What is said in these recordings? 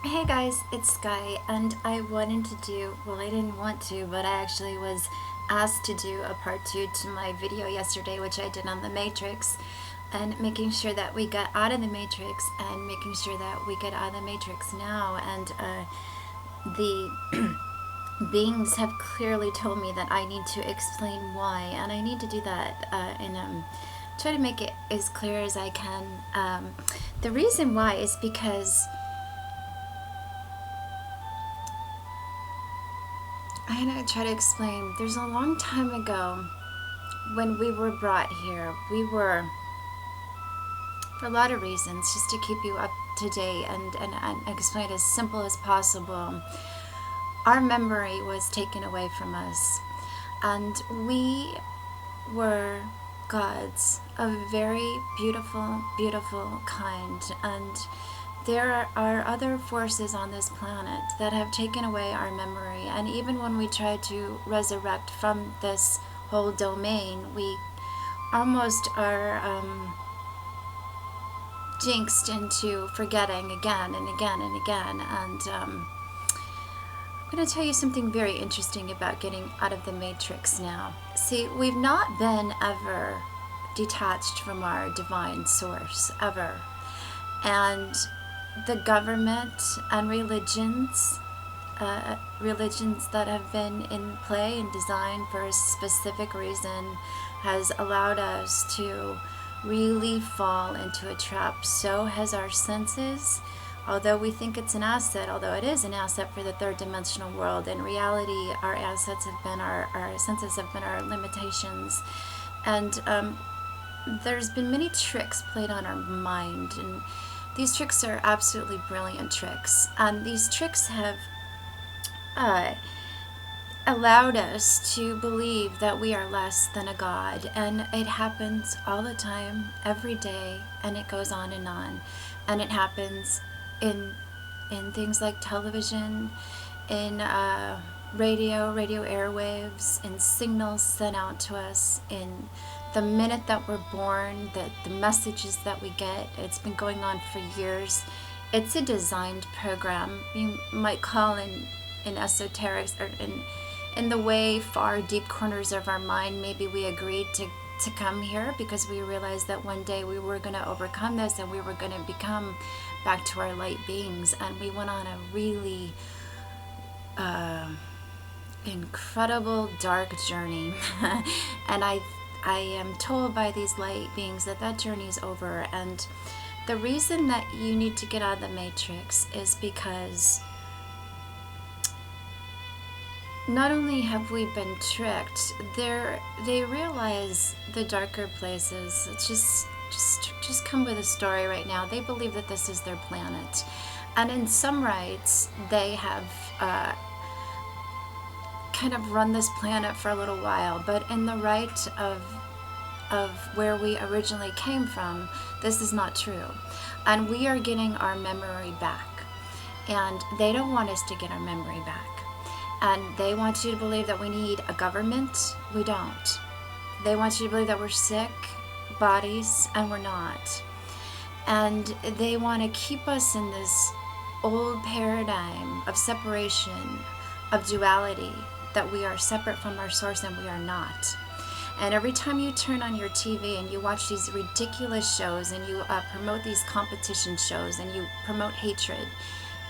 Hey guys, it's Sky, and I wanted to do, well, I didn't want to, but I actually was asked to do a part two to my video yesterday, which I did on the Matrix, and making sure that we got out of the Matrix, and making sure that we get out of the Matrix now. And the beings have clearly told me that I need to explain why, and I need to do that and try to make it as clear as I can. The reason why is because I'm gonna try to explain. There's a long time ago when we were brought here, we were, for a lot of reasons, just to keep you up to date and explain it as simple as possible, our memory was taken away from us. And we were gods of a very beautiful, beautiful kind. And there are other forces on this planet that have taken away our memory. And even when we try to resurrect from this whole domain, we almost are jinxed into forgetting again and again and again. And I'm going to tell you something very interesting about getting out of the matrix now. See, we've not been ever detached from our divine source, ever. And the government and religions that have been in play and designed for a specific reason has allowed us to really fall into a trap. So has our senses. Although we think it's an asset, although it is an asset for the third dimensional world, in reality, our assets have been our senses have been our limitations. And there's been many tricks played on our mind, and these tricks are absolutely brilliant tricks. And these tricks have uh, allowed us to believe that we are less than a god. And it happens all the time, every day, and it goes on and on. And it happens in things like television, in radio airwaves, in signals sent out to us, in the minute that we're born, the messages that we get. It's been going on for years. It's a designed program. You might call in esoterics, or in the way far deep corners of our mind, maybe we agreed to come here because we realized that one day we were going to overcome this and we were going to become back to our light beings. And we went on a really incredible dark journey. And I am told by these light beings that that journey is over. And the reason that you need to get out of the matrix is because not only have we been tricked, they realize the darker places. It's just come with a story right now. They believe that this is their planet, and in some rights, they have kind of run this planet for a little while. But in the right of where we originally came from, this is not true, and we are getting our memory back. And they don't want us to get our memory back. And they want you to believe that we need a government. We don't. They want you to believe that we're sick bodies, and we're not. And they want to keep us in this old paradigm of separation, of duality, that we are separate from our source and we are not. And every time you turn on your TV and you watch these ridiculous shows, and you promote these competition shows, and you promote hatred,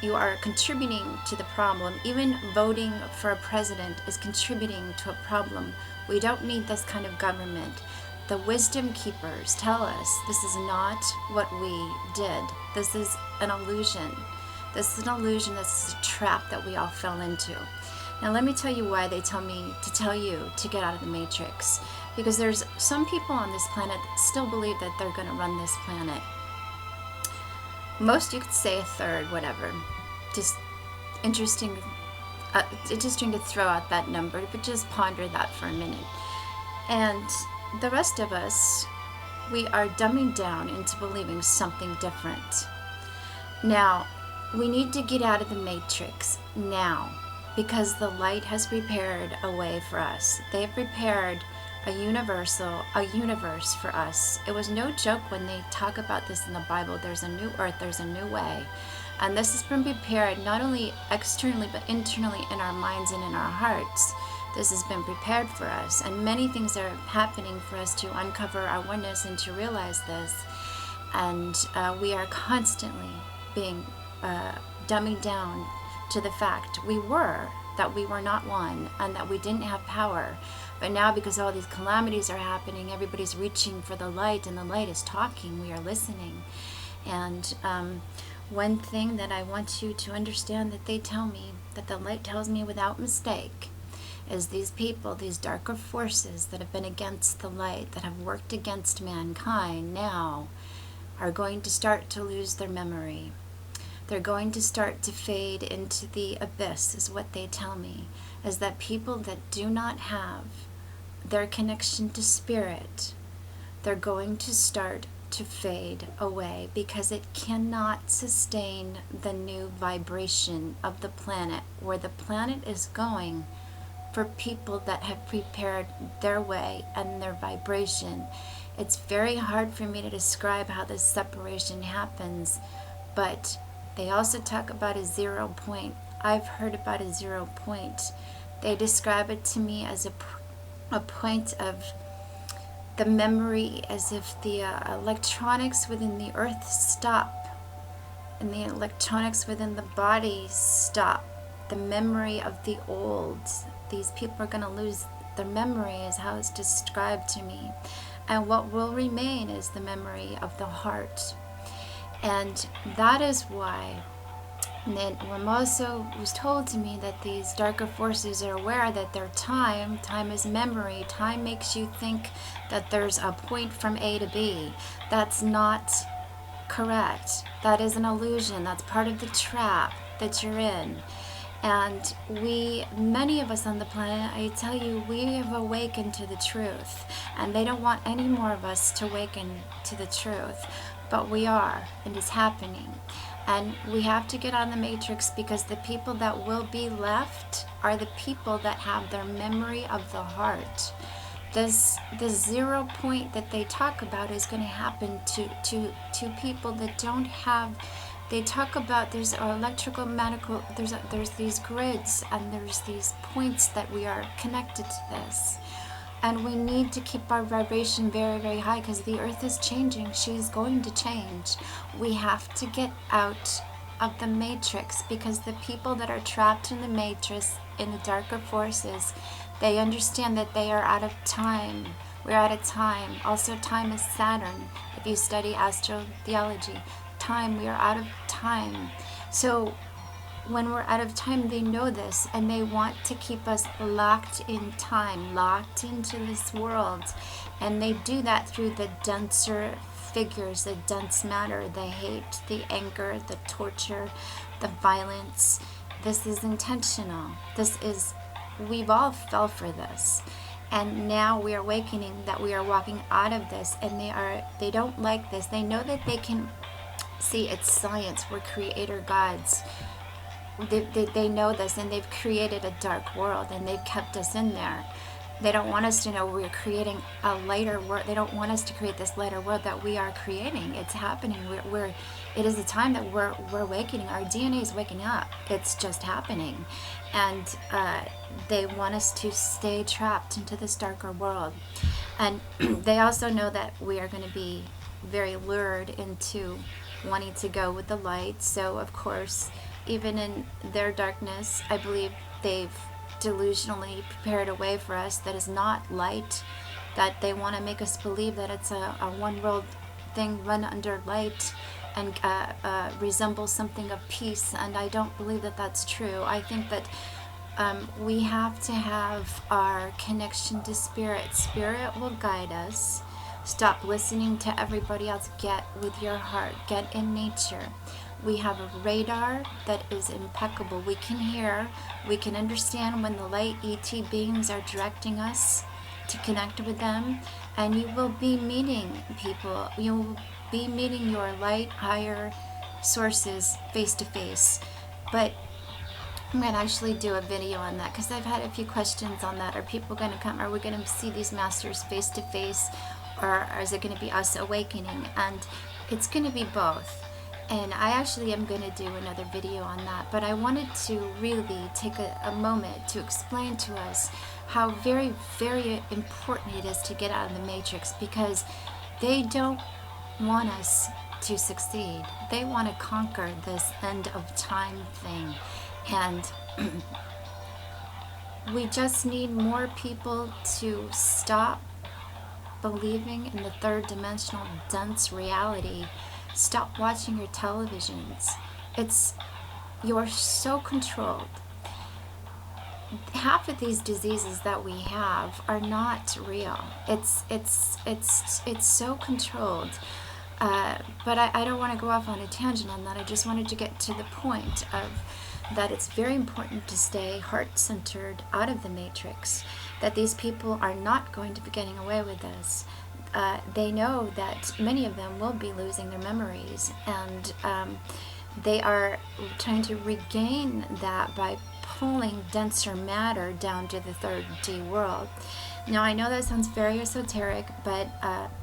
you are contributing to the problem. Even voting for a president is contributing to a problem. We don't need this kind of government. The wisdom keepers tell us this is not what we did. This is an illusion. This is an illusion. This is a trap that we all fell into. Now let me tell you why they tell me to tell you to get out of the matrix. Because there's some people on this planet that still believe that they're going to run this planet. Most, you could say a third, whatever. Just interesting to throw out that number, but just ponder that for a minute. And the rest of us, we are dumbing down into believing something different. Now, we need to get out of the matrix now, because the light has prepared a way for us. They've prepared a universe for us. It was no joke when they talk about this in the Bible. There's a new earth, there's a new way. And this has been prepared not only externally but internally in our minds and in our hearts. This has been prepared for us, and many things are happening for us to uncover our oneness and to realize this. And we are constantly being dumbing down to the fact that we were not one and that we didn't have power. But now, because all these calamities are happening, everybody's reaching for the light, and the light is talking. We are listening. And one thing that I want you to understand that they tell me, that the light tells me without mistake, is these people, these darker forces that have been against the light, that have worked against mankind, now are going to start to lose their memory. They're going to start to fade into the abyss, is what they tell me, is that people that do not have their connection to spirit, they're going to start to fade away, because it cannot sustain the new vibration of the planet, where the planet is going for people that have prepared their way and their vibration. It's very hard for me to describe how this separation happens, but they also talk about a 0 point. I've heard about a 0 point. They describe it to me as a point of the memory, as if the electronics within the earth stop and the electronics within the body stop. The memory of the old. These people are going to lose their memory, is how it's described to me. And what will remain is the memory of the heart. And that is why when also was told to me that these darker forces are aware that their time is memory. Time makes you think that there's a point from A to B. That's not correct. That is an illusion. That's part of the trap that you're in. And many of us on the planet, I tell you, we have awakened to the truth. And they don't want any more of us to awaken to the truth. But we are, and it's happening. And we have to get on the matrix, because the people that will be left are the people that have their memory of the heart. The 0 point that they talk about is going to happen to people that don't have. They talk about there's electrical, medical, there's these grids, and there's these points that we are connected to this. And we need to keep our vibration very, very high, because the earth is changing. She's going to change. We have to get out of the matrix, because the people that are trapped in the matrix, in the darker forces, they understand that they are out of time. We're out of time. Also, time is Saturn, if you study astrotheology. Time, we are out of time. So when we're out of time, they know this, and they want to keep us locked in time, locked into this world. And they do that through the denser figures, the dense matter, the hate, the anger, the torture, the violence. This is intentional. We've all fell for this. And now we are awakening that we are walking out of this, and they don't like this. They know that they can see, it's science. We're creator gods. They know this, and they've created a dark world, and they've kept us in there. They don't want us to know we're creating a lighter world. They don't want us to create this lighter world that we are creating. It's happening. It is a time that we're awakening. Our DNA is waking up. It's just happening. And they want us to stay trapped into this darker world. And they also know that we are going to be very lured into wanting to go with the light. So, of course, even in their darkness, I believe they've delusionally prepared a way for us that is not light, that they want to make us believe that it's a one world thing run under light and resembles something of peace. And I don't believe that that's true. I think that we have to have our connection to spirit. Spirit will guide us. Stop listening to everybody else. Get with your heart. Get in nature. We have a radar that is impeccable. We can hear, we can understand when the light ET beings are directing us to connect with them. And you will be meeting people. You will be meeting your light, higher sources face to face. But I'm going to actually do a video on that, because I've had a few questions on that. Are people going to come? Are we going to see these masters face to face? Or is it going to be us awakening? And it's going to be both. And I actually am going to do another video on that, but I wanted to really take a moment to explain to us how very, very important it is to get out of the matrix, because they don't want us to succeed. They want to conquer this end of time thing. And we just need more people to stop believing in the third dimensional dense reality. Stop watching your televisions. You're so controlled. Half of these diseases that we have are not real. It's so controlled. But I don't want to go off on a tangent on that. I just wanted to get to the point of that it's very important to stay heart-centered, out of the matrix, that these people are not going to be getting away with this. They know that many of them will be losing their memories, and they are trying to regain that by pulling denser matter down to the third D world. Now, I know that sounds very esoteric, but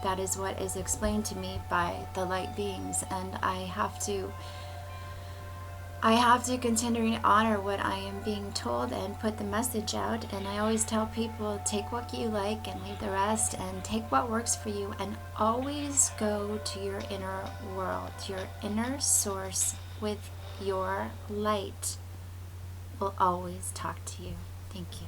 that is what is explained to me by the light beings, and I have to continually honor what I am being told and put the message out. And I always tell people, take what you like and leave the rest, and take what works for you, and always go to your inner world. Your inner source with your light will always talk to you. Thank you.